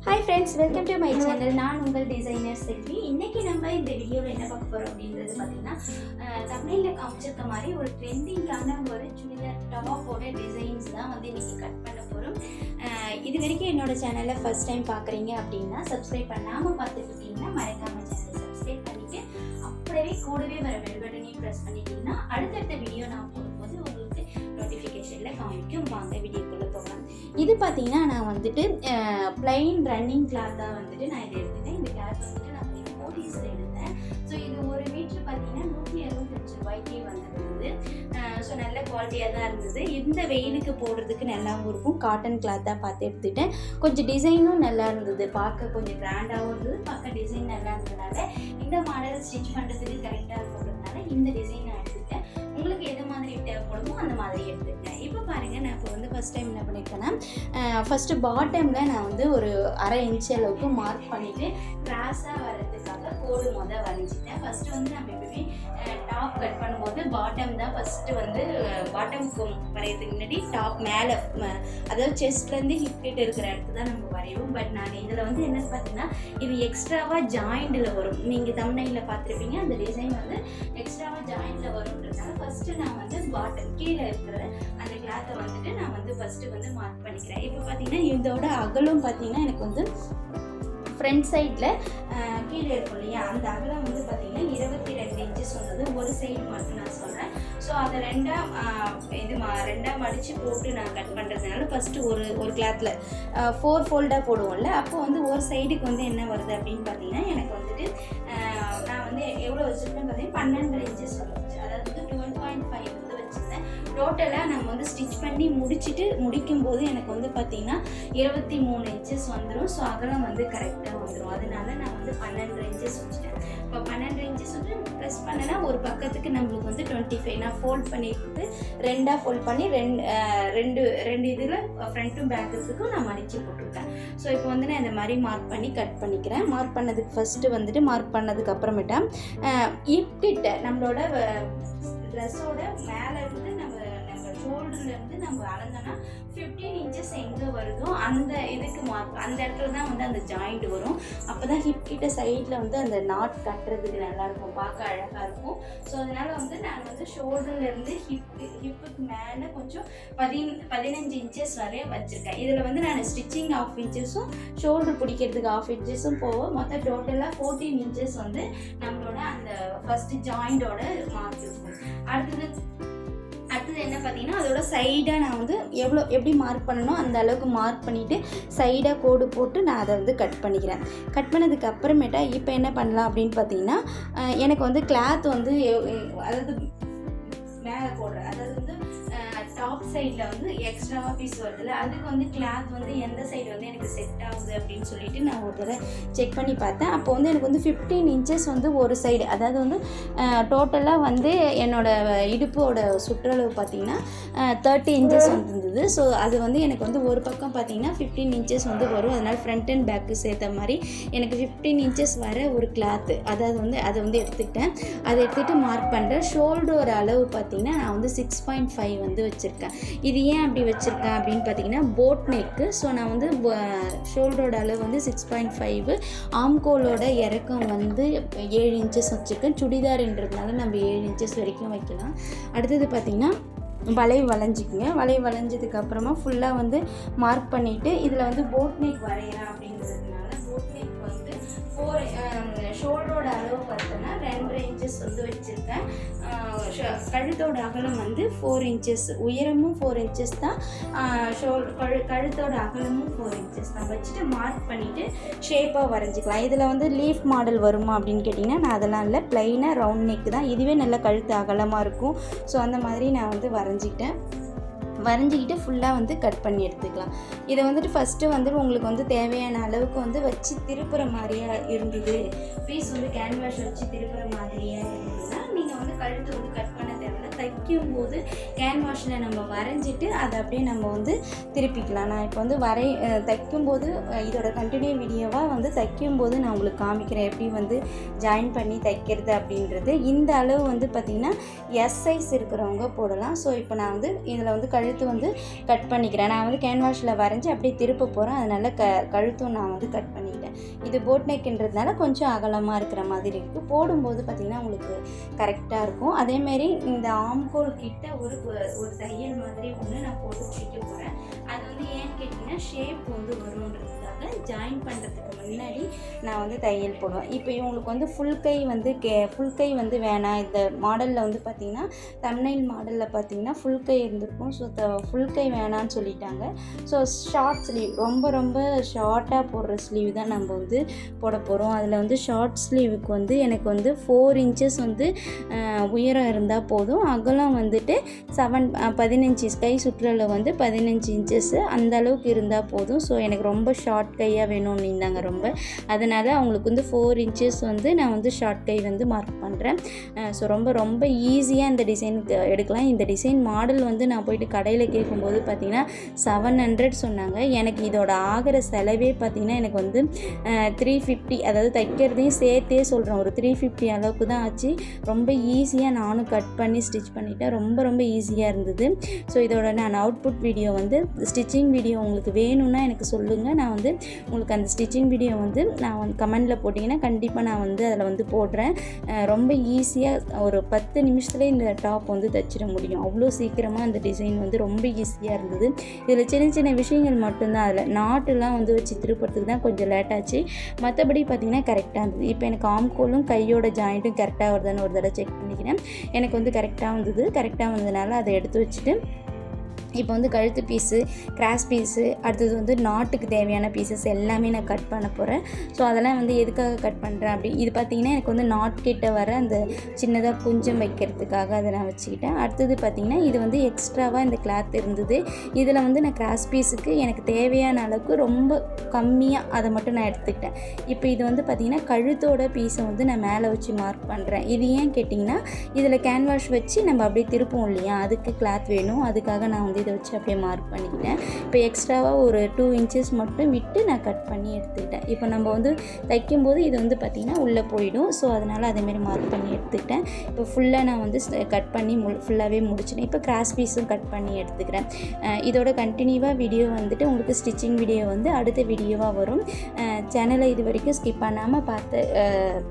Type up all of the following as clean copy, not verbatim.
Hi friends, welcome to my channel. நான் உங்கள் designer செல்வி. இன்னைக்கு நம்ம இந்த வீடியோவில் என்ன பார்க்க போகிறோம் அப்படின்றது பார்த்தீங்கன்னா தமிழில் காமிச்சிருக்க மாதிரி ஒரு ட்ரெண்டிங்கான ஒரு சுடிதார் டாப்போட டிசைன்ஸ் தான் வந்து இன்னைக்கு கட் பண்ண போகிறோம். இது வரைக்கும் என்னோட சேனலை ஃபர்ஸ்ட் டைம் பார்க்குறீங்க அப்படின்னா சப்ஸ்கிரைப் பண்ணாமல் பார்த்துட்டு இருக்கீங்கன்னா மறக்காமல் சேனலை சப்ஸ்கிரைப் பண்ணிவிட்டு அப்படியே கூடவே வர பெல் பட்டனையும் ப்ரெஸ் பண்ணிட்டீங்கன்னா அடுத்தடுத்த வீடியோ நான் போடும்போது உங்களுக்கு நோட்டிஃபிகேஷனில் காமிக்கும். வாங்க வீடியோக்குள்ளே போகலாம். இது பார்த்தீங்கன்னா நான் வந்துட்டு பிளைன் ரன்னிங் கிளாத்தாக வந்துட்டு நான் இதை எடுத்துட்டேன். இந்த கிளாத் வந்துட்டு நான் போலீஸில் எடுத்தேன். ஸோ இது ஒரு மீட்டர் பார்த்தீங்கன்னா 165 ரூபாய்க்கே வந்துருந்தது. ஸோ நல்ல குவாலிட்டியாக தான் இருந்தது. இந்த வெயிலுக்கு போடுறதுக்கு நல்லாவும் இருக்கும். காட்டன் கிளாத்தாக பார்த்து எடுத்துட்டேன். கொஞ்சம் டிசைனும் நல்லா இருந்தது, பார்க்க கொஞ்சம் கிராண்டாகவும் இருந்தது, பார்க்க டிசைன் நல்லா இருந்ததுனால இந்த மாடல் ஸ்டிச் பண்ணுறதுக்கு கரெக்டாக இருக்கிறதுனால இந்த டிசைன் நான் எடுத்துட்டேன். உங்களுக்கு எது மாதிரி தேவைப்படுமோ அந்த மாதிரி எடுத்துக்கிட்டேன். இப்போ பாருங்கள், நான் இப்போ வந்து ஃபஸ்ட் டைம் என்ன பண்ணியிருக்கேன்னா ஃபஸ்ட்டு பாட்டமில் நான் வந்து ஒரு 1/2 இன்ச் அளவுக்கு மார்க் பண்ணிவிட்டு கிராஸாக வர்றதுக்காக கோடு வரைஞ்சிட்டேன். ஃபஸ்ட்டு வந்து நம்ம எப்பவுமே டாப் கட் பண்ணும்போது பாட்டம் தான் ஃபஸ்ட்டு வந்து பாட்டமுக்கு வரைகிறதுக்கு முன்னாடி டாப் மேலே, அதாவது செஸ்ட்லேருந்து ஹிப் கிட்ட இருக்கிற இடத்துல தான் நம்ம வரைவோம். பட் நான் இதில் வந்து என்னன்னு பார்த்தீங்கன்னா இது எக்ஸ்ட்ராவாக ஜாயிண்டில் வரும். நீங்கள் தம்ப்நெயிலில் பார்த்துருப்பீங்க, அந்த டிசைன் வந்து எக்ஸ்ட்ராவாக ஜாயிண்டில் வரும்ன்றதுனால ஃபஸ்ட்டு நான் வந்து பாட்டம் கீழே இருக்கிற அந்த கிளாத்தை வந்துட்டு நான் வந்து ஃபஸ்ட்டு வந்து மார்க் பண்ணிக்கிறேன். இப்போ பார்த்தீங்கன்னா இதோட அகலம் பார்த்தீங்கன்னா எனக்கு வந்து ஃப்ரண்ட் சைடில் கீழே இருக்கும் இல்லையா, அந்த அகலம் வந்து பார்த்தீங்கன்னா 22 இன்ச்சஸ் வந்தது. ஒரு சைடு மட்டும் நான் சொல்கிறேன். ஸோ அதை ரெண்டாக மடித்து போட்டு நான் கட் பண்ணுறதுனால ஃபஸ்ட்டு ஒரு கிளாத்தில் 4 ஃபோல்டாக போடுவோம்ல, அப்போ வந்து ஒரு சைடுக்கு வந்து என்ன வருது அப்படின்னு பார்த்தீங்கன்னா எனக்கு வந்துட்டு நான் வந்து எவ்வளோ வச்சுருக்கேன்னு பார்த்தீங்கன்னா 12 இன்ச்சஸ் வந்துச்சு. அதாவது 12.5 வந்து வச்சுருந்தேன். டோட்டலாக நம்ம வந்து ஸ்டிச் பண்ணி முடிக்கும்போது எனக்கு வந்து பார்த்திங்கன்னா 23 இன்ச்சஸ் வந்துடும். ஸோ அகலம் வந்து கரெக்டாக வந்துடும். அதனால நான் வந்து 12 இன்ச்சஸ் வச்சுட்டேன். இப்போ 12 இன்ச்சஸ் வந்து ப்ரெஸ் பண்ணேன்னா ஒரு பக்கத்துக்கு நம்மளுக்கு வந்து 25 நான் ஃபோல்ட் பண்ணிட்டு ரெண்டாக ஃபோல்ட் பண்ணி ரெண்டு இதில் ஃப்ரண்ட்டும் பேக்குக்கும் நான் மடித்து போட்டுருக்கேன். ஸோ இப்போ வந்து நான் இந்த மாதிரி மார்க் பண்ணி கட் பண்ணிக்கிறேன். மார்க் பண்ணதுக்கு ஃபஸ்ட்டு வந்துட்டு மார்க் பண்ணதுக்கு அப்புறமேட்டா இப்படிட்ட நம்மளோட ட்ரெஸ்ஸோட மேலே இருந்து நம்ம ஷோல்டர்லேருந்து நம்ம அளந்தோன்னா 15 இன்ச்சஸ் எங்கே வருதோ அந்த இதுக்கு மார்க், அந்த இடத்துல தான் வந்து அந்த ஜாயிண்ட் வரும். அப்போ தான் ஹிப் கிட்ட சைடில் வந்து அந்த நாட் கட்டுறதுக்கு நல்லாயிருக்கும், பார்க்க அழகாக இருக்கும். ஸோ அதனால் வந்து நான் வந்து ஷோல்டர்லேருந்து ஹிப்புக்கு மேலே கொஞ்சம் 15 இன்ச்சஸ் வரைய வச்சுருக்கேன். இதில் வந்து நான் ஸ்டிச்சிங் 1/2 இன்ச்சஸும் ஷோல்டர் பிடிக்கிறதுக்கு 1/2 இன்ச்சஸும் போவோம். மொத்தம் டோட்டலாக 14 இன்ச்சஸ் வந்து நம்மளோட அந்த ஃபஸ்ட்டு ஜாயிண்டோட மார்க் இருக்கும். அடுத்தது என்ன பார்த்தீங்கன்னா அதோட சைடாக நான் வந்து எப்படி மார்க் பண்ணணும் அந்த அளவுக்கு மார்க் பண்ணிவிட்டு சைடாக கோடு போட்டு நான் அதை வந்து கட் பண்ணிக்கிறேன். கட் பண்ணதுக்கு அப்புறமேட்டா இப்போ என்ன பண்ணலாம் அப்படின்னு பார்த்தீங்கன்னா எனக்கு வந்து கிளாத் வந்து அதாவது மேலே போடுறேன், அதாவது வந்து டாப் சைடில் வந்து எக்ஸ்ட்ராவாக பீஸ் வருதுல்ல, அதுக்கு வந்து கிளாத் வந்து எந்த சைடு வந்து எனக்கு செட் ஆகுது அப்படின்னு சொல்லிட்டு நான் ஒரு தடவை செக் பண்ணி பார்த்தேன். அப்போ வந்து எனக்கு வந்து 15 இன்ச்சஸ் வந்து ஒரு சைடு, அதாவது வந்து டோட்டலாக வந்து என்னோடய இடுப்போட சுற்றளவு பார்த்திங்கன்னா 30 இன்ச்சஸ் வந்துருந்தது. ஸோ அது வந்து எனக்கு வந்து ஒரு பக்கம் பார்த்திங்கன்னா 15 இன்ச்சஸ் வந்து வரும். அதனால் ஃப்ரண்ட் அண்ட் பேக்கு சேர்த்த மாதிரி எனக்கு 15 இன்ச்சஸ் வர ஒரு கிளாத்து, அதாவது வந்து அதை வந்து எடுத்துக்கிட்டேன். அதை எடுத்துகிட்டு மார்க் பண்ணுறேன். ஷோல்டர் அளவு பார்த்திங்கன்னா நான் வந்து 6.5 வந்து வச்சுருக்கேன். இது ஏன் அப்படி வச்சுருக்கேன் அப்படின்னு பார்த்தீங்கன்னா போட் நெக்கு. ஸோ நான் வந்து ஷோல்டரோட அளவு வந்து 6.5, ஆம்கோலோட இறக்கம் வந்து 7 இன்ச்சஸ் வச்சுருக்கேன். சுடிதார்ன்றதுனால நம்ம 7 இன்ச்சஸ் வரைக்கும் வைக்கலாம். அடுத்தது பார்த்திங்கன்னா வளைவு வளைஞ்சிக்குங்க. வளைவு வளைஞ்சதுக்கு அப்புறமா ஃபுல்லாக வந்து மார்க் பண்ணிவிட்டு இதில் வந்து போட் நெக் வரைகிறேன் அப்படின்றதுனால போட் நெக் வந்து ஷோல்டரோட அளவு பார்த்தோன்னா 2.5 இன்ச்சஸ் வந்து வச்சுருக்கேன். கழுத்தோட அகலம் வந்து 4 இன்ச்சஸ், உயரமும் 4 இன்ச்சஸ் தான், கழுத்தோட அகலமும் 4 இன்ச்சஸ் தான் வச்சுட்டு மார்க் பண்ணிவிட்டு ஷேப்பாக வரைஞ்சிக்கலாம். இதில் வந்து லீஃப் மாடல் வருமா அப்படின்னு கேட்டிங்கன்னா நான் அதெல்லாம் இல்லை, ப்ளைனாக ரவுண்ட் நெக் தான். இதுவே நல்ல கழுத்து அகலமாக இருக்கும். ஸோ அந்த மாதிரி நான் வந்து வரைஞ்சிக்கிட்டு ஃபுல்லாக வந்து கட் பண்ணி எடுத்துக்கலாம். இதை வந்துட்டு ஃபஸ்ட்டு வந்து உங்களுக்கு வந்து தேவையான அளவுக்கு வந்து வச்சு திருப்புற மாதிரியாக இருந்தது, பீஸ் வந்து கேன்வாஷ் வச்சு திருப்புற மாதிரியாக இருந்ததுன்னா நீங்கள் வந்து கழுத்து வந்து கட் பண்ண தேவையில்ல, தைக்கும்போது கேன்வாஷில் நம்ம வரைஞ்சிட்டு அதை அப்படியே நம்ம வந்து திருப்பிக்கலாம். நான் இப்போ வந்து தைக்கும்போது இதோட கண்டினியூ வீடியோவாக வந்து தைக்கும்போது நான் உங்களுக்கு காமிக்கிறேன் எப்படி வந்து ஜாயின் பண்ணி தைக்கிறது அப்படின்றது. இந்த அளவு வந்து பார்த்திங்கன்னா எஸ் சைஸ் இருக்கிறவங்க போடலாம். ஸோ இப்போ நான் வந்து இதில் வந்து கழுத்து வந்து கட் பண்ணிக்கிறேன். நான் வந்து கேன்வாஷில் வரைஞ்சி அப்படியே திருப்ப போகிறேன். அதனால் கழுத்தும் நான் வந்து கட் பண்ணிட்டேன். இது போட் நெக்குன்றதுனால கொஞ்சம் அகலமாக இருக்கிற மாதிரி இருக்குது. போடும்போது பார்த்திங்கன்னா உங்களுக்கு கரெக்டாக இருக்கும். அதேமாரி இந்த ஆம்கோல் கிட்ட ஒரு தையல் மாதிரி ஒன்று நான் போட்டு பிடிக்க போகிறேன். அது வந்து ஏன்னு கேட்டிங்கன்னா ஷேப் வந்து வரும்ன்றதுக்காக ஜாயின் பண்ணுறதுக்கு முன்னாடி நான் வந்து தையல் போடுவேன். இப்போ இவங்களுக்கு வந்து ஃபுல் கை வந்து வேணாம். இந்த மாடலில் வந்து பார்த்திங்கன்னா தம்ப்நெயில் மாடலில் பார்த்திங்கன்னா ஃபுல் கை இருந்திருக்கும். ஸோ ஃபுல் கை வேணான்னு சொல்லிட்டாங்க. ஸோ ஷார்ட் ஸ்லீவ் ரொம்ப ஷார்ட்டாக போடுற ஸ்லீவ் தான் நம்ம வந்து போட போகிறோம். அதில் வந்து ஷார்ட் ஸ்லீவுக்கு வந்து எனக்கு வந்து 4 இன்ச்சஸ் வந்து உயரம் இருந்தால் போதும். அகலம் வந்துட்டு 15 கை சுற்றளவு வந்து 15 இன்ச்சஸ் அந்த அளவுக்கு இருந்தால் போதும். ஸோ எனக்கு ரொம்ப ஷார்ட் கையாக வேணும் அப்படின்னாங்க ரொம்ப. அதனால் அவங்களுக்கு வந்து 4 இன்ச்சஸ் வந்து நான் வந்து ஷார்ட் கை வந்து மார்க் பண்ணுறேன். ஸோ ரொம்ப ஈஸியாக இந்த டிசைனுக்கு எடுக்கலாம். இந்த டிசைன் மாடல் வந்து நான் போயிட்டு கடையில் கேட்கும்போது பார்த்திங்கன்னா 700 சொன்னாங்க. எனக்கு இதோட ஆகிற செலவே பார்த்திங்கன்னா எனக்கு வந்து 350, அதாவது தைக்கிறதையும் சேர்த்தே சொல்கிறேன், ஒரு 350 அளவுக்கு தான் ஆச்சு. ரொம்ப ஈஸியாக நானும் கட் பண்ணி ஸ்டிச் பண்ணிட்டேன். ரொம்ப ஈஸியாக இருந்தது. ஸோ இதோட நான் அவுட்புட் வீடியோ வந்து ஸ்டிச்சிங் வீடியோ உங்களுக்கு வேணும்னா எனக்கு சொல்லுங்கள். நான் வந்து உங்களுக்கு அந்த ஸ்டிச்சிங் வீடியோ வந்து நான் வந்து கமெண்டில் போட்டிங்கன்னா கண்டிப்பாக நான் வந்து அதில் வந்து போடுறேன். ரொம்ப ஈஸியாக ஒரு 10 நிமிஷத்துலேயே இந்த டாப் வந்து தைச்சிட முடியும். அவ்வளோ சீக்கிரமாக அந்த டிசைன் வந்து ரொம்ப ஈஸியாக இருந்தது. இதில் சின்ன விஷயங்கள் மட்டும்தான், அதில் நாட்டுலாம் வந்து வச்சு திருப்பறதுக்கு தான் கொஞ்சம் லேட்டாச்சு. மற்றபடி பார்த்திங்கன்னா கரெக்டாக இருந்தது. இப்போ எனக்கு ஆம்கோலும் கையோட ஜாயிண்ட்டும் கரெக்டாக வருதான்னு ஒரு தடவை செக் பண்ணிக்கிறேன். எனக்கு வந்து கரெக்டாக வந்ததுனால அதை எடுத்து வச்சுட்டு இப்போ வந்து கழுத்து பீஸு, கிராஸ் பீஸு, அடுத்தது வந்து நாட்டுக்கு தேவையான பீசஸ் எல்லாமே நான் கட் பண்ண போகிறேன். ஸோ அதெல்லாம் வந்து எதுக்காக கட் பண்ணுறேன் அப்படி இது பார்த்திங்கன்னா எனக்கு வந்து நாட் கிட்ட வர அந்த சின்னதாக குஞ்சம் வைக்கிறதுக்காக அதை நான் வச்சுக்கிட்டேன். அடுத்தது பார்த்திங்கன்னா இது வந்து எக்ஸ்ட்ராவாக இந்த கிளாத் இருந்தது. இதில் வந்து நான் கிராஸ் பீஸுக்கு எனக்கு தேவையான அளவுக்கு ரொம்ப கம்மியாக அதை மட்டும் நான் எடுத்துக்கிட்டேன். இப்போ இது வந்து பார்த்திங்கன்னா கழுத்தோட பீஸை வந்து நான் மேலே வச்சு மார்க் பண்ணுறேன். இது ஏன் கேட்டிங்கன்னா இதில் கேன்வாஷ் வச்சு நம்ம அப்படியே திருப்போம் இல்லையா, அதுக்கு கிளாத் வேணும். அதுக்காக நான் வந்து இதை வச்சு அப்படியே மார்க் பண்ணிக்கிட்டேன். இப்போ எக்ஸ்ட்ராவாக ஒரு 2 இன்ச்சஸ் மட்டும் விட்டு நான் கட் பண்ணி எடுத்துக்கிட்டேன். இப்போ நம்ம வந்து தைக்கும்போது இது வந்து பார்த்திங்கன்னா உள்ளே போயிடும். ஸோ அதனால் அதேமாரி மார்க் பண்ணி எடுத்துக்கிட்டேன். இப்போ ஃபுல்லாக நான் வந்து கட் பண்ணி ஃபுல்லாகவே முடிச்சிட்டேன். இப்போ கிராஸ் பீஸும் கட் பண்ணி எடுத்துக்கிறேன். இதோட கண்டினியூவாக வீடியோ வந்துட்டு உங்களுக்கு ஸ்டிச்சிங் வீடியோ வந்து அடுத்த வீடியோவாக வரும். சேனலை இது வரைக்கும் ஸ்கிப் பண்ணாமல் பார்த்த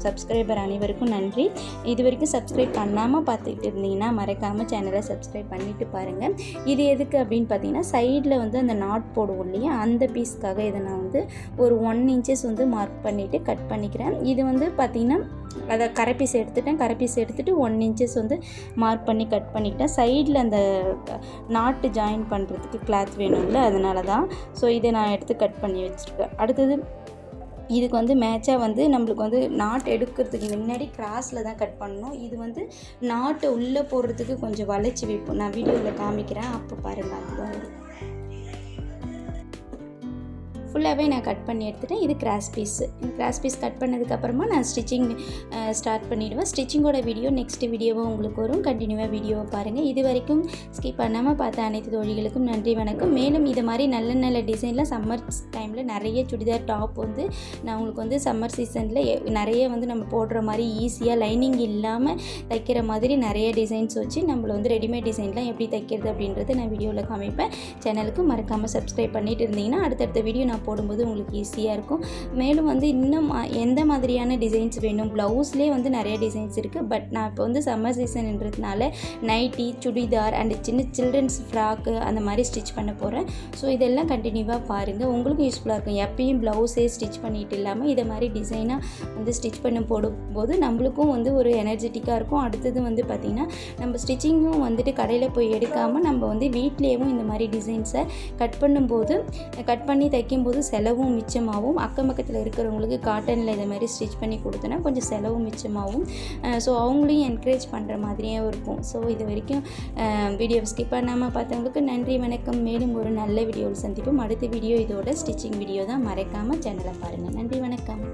சப்ஸ்கிரைபர் அனைவருக்கும் நன்றி. இது வரைக்கும் சப்ஸ்கிரைப் பண்ணாமல் பார்த்துக்கிட்டு இருந்தீங்கன்னா மறக்காமல் சேனலை சப்ஸ்கிரைப் பண்ணிவிட்டு பாருங்கள். இது எதுக்கு அப்படின்னு பார்த்தீங்கன்னா சைடில் வந்து அந்த நாட் போடுவோம் இல்லையா, அந்த பீஸ்க்காக இதை நான் வந்து ஒரு 1 இன்ச்சஸ் வந்து மார்க் பண்ணிவிட்டு கட் பண்ணிக்கிறேன். இது வந்து பார்த்திங்கன்னா அதை கரைப்பீஸ் எடுத்துகிட்டு 1 இன்ச்சஸ் வந்து மார்க் பண்ணி கட் பண்ணிக்கிட்டேன். சைடில் அந்த நாட்டு ஜாயின் பண்ணுறதுக்கு கிளாத் வேணும்ல, அதனால தான். ஸோ இதை நான் எடுத்து கட் பண்ணி வச்சுருக்கேன். அடுத்தது இதுக்கு வந்து மேட்சாக வந்து நம்மளுக்கு வந்து நாட் எடுக்கிறதுக்கு முன்னாடி கிராஸில் தான் கட் பண்ணணும். இது வந்து நாட்டை உள்ளே போடுறதுக்கு கொஞ்சம் வளைச்சி வைப்போம். நான் வீடியோவில் காமிக்கிறேன், அப்போ பாருங்கள். அதுதான் வரும். ஃபுல்லாகவே நான் கட் பண்ணி எடுத்துட்டேன். இது கிராஸ் பீஸு. இந்த கிராஸ் பீஸ் கட் பண்ணதுக்கப்புறமா நான் ஸ்டிச்சிங் ஸ்டார்ட் பண்ணிவிடுவேன். ஸ்டிச்சிங்கோட வீடியோ நெக்ஸ்ட் வீடியோவும் உங்களுக்கு வரும். கண்டினியூவாக வீடியோவை பாருங்கள். இது வரைக்கும் ஸ்கிப் பண்ணாமல் பார்த்த அனைத்து தோழிகளுக்கும் நன்றி, வணக்கம். மேலும் இது மாதிரி நல்ல டிசைனில் சம்மர் டைமில் நிறைய சுடிதார் டாப் வந்து நான் உங்களுக்கு வந்து சம்மர் சீசனில் நிறைய வந்து நம்ம போடுற மாதிரி ஈஸியாக லைனிங் இல்லாமல் தைக்கிற மாதிரி நிறைய டிசைன்ஸ் வச்சு நம்மளை வந்து ரெடிமேட் டிசைன்லாம் எப்படி தைக்கிறது அப்படின்றத நான் வீடியோவில் காமிப்பேன். சேனலுக்கு மறக்காமல் சப்ஸ்கிரைப் பண்ணிட்டு இருந்தீங்கன்னா அடுத்தடுத்த வீடியோ நான் போடும்போது உங்களுக்கு ஈஸியாக இருக்கும். மேலும் வந்து இன்னும் எந்த மாதிரியான டிசைன்ஸ் வேணும், ப்ளவுஸ்லேயே வந்து நிறைய டிசைன்ஸ் இருக்குது. பட் நான் இப்போ வந்து சம்மர் சீசன்ன்றதுனால nighty, churidar and children's frock அந்த மாதிரி ஸ்டிச் பண்ண போகிறேன். ஸோ இதெல்லாம் கண்டினியூவாக பாருங்கள், உங்களுக்கும் யூஸ்ஃபுல்லாக இருக்கும். எப்பயும் ப்ளவுஸே ஸ்டிச் பண்ணிட்டு இல்லாமல் இதை மாதிரி டிசைனாக வந்து ஸ்டிச் பண்ண போடும்போது நம்மளுக்கும் வந்து ஒரு எனர்ஜெட்டிக்காக இருக்கும். அடுத்தது வந்து பார்த்திங்கன்னா நம்ம ஸ்டிச்சிங்கும் வந்துட்டு கடையில் போய் எடுக்காமல் நம்ம வந்து வீட்லேயும் இந்த மாதிரி டிசைன்ஸை கட் பண்ணி தைக்கும்போது செலவும் மிச்சமாகவும், அக்கம் பக்கத்தில் இருக்கிறவங்களுக்கு காட்டனில் இதை மாதிரி ஸ்டிச் பண்ணி கொடுத்தோன்னா கொஞ்சம் செலவும் மிச்சமாகவும், ஸோ அவங்களையும் என்கரேஜ் பண்ணுற மாதிரியே இருக்கும். ஸோ இது வரைக்கும் வீடியோவை ஸ்கிப் பண்ணாமல் பார்த்தவங்களுக்கு நன்றி, வணக்கம். மேலும் ஒரு நல்ல வீடியோவில் சந்திப்போம். அடுத்த வீடியோ இதோட ஸ்டிச்சிங் வீடியோ தான். மறக்காமல் சேனலை பாருங்கள். நன்றி, வணக்கம்.